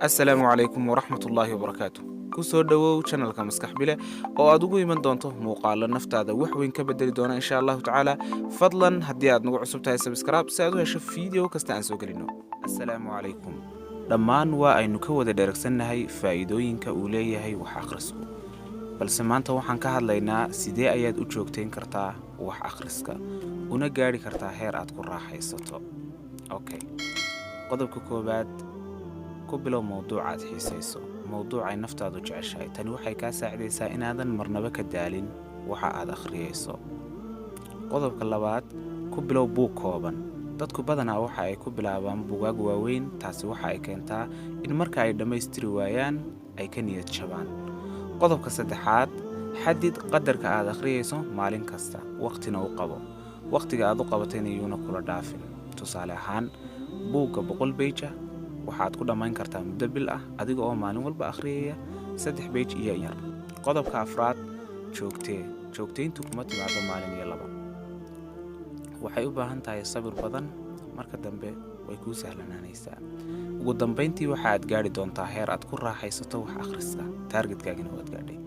السلام عليكم ورحمة الله وبركاته kusoo dhawow channelka maskax bile oo aad ugu iman doonto muuqaalo naftaada wax weyn ka bedeli doona insha Allah taala fadlan hadii aad nagu cusub tahay subscribe si aad u hesho video kasta aan soo galino assalaamu calaykum dhammaan waa aynu ka wada dheregsannahay faa'iidooyinka uu leeyahay wax akhrisku balse maanta waxaan ka hadlaynaa sidee ayaad u joogteyn kartaa wax akhriska una gaari kartaa heer aad ku raaxaysato okay qodobka koobaad ku bilow mowduucaad xiisayso mowduucay naftaadu jeceshahay tani waxay ka saacidaysaa inaadan marnaba ka daalin waxa aad akhriyayso qodobka labaad ku bilow buug kooban dadku badanaa waxa ay ku bilaabaan buugaag waaweyn taasi waxa ay keentaa in marka ay dhammaystiri waayaan ay ka niyad jabaan qodobka saddexaad xadid qadarka aad akhriyayso maalin kasta waqtina u qabo waqtiga aad u qabatayna iyuuna kula dhaafin tusaale ahaan buugga 100 page waxaad ku dhamayn kartaa muddo bil ah adiga oo maalin walba akhriyaya 3 page iyo yar qodobka afraad joogteyntu kuma timaado maalin iyo laba waxay u baahan tahay sabir badan marka dambe way ku sahlanaanaysaa ugu dambeyntii waxaad gaari doontaa heer aad ku raaxaysato wax akhriska targetkaagina waad gaadhay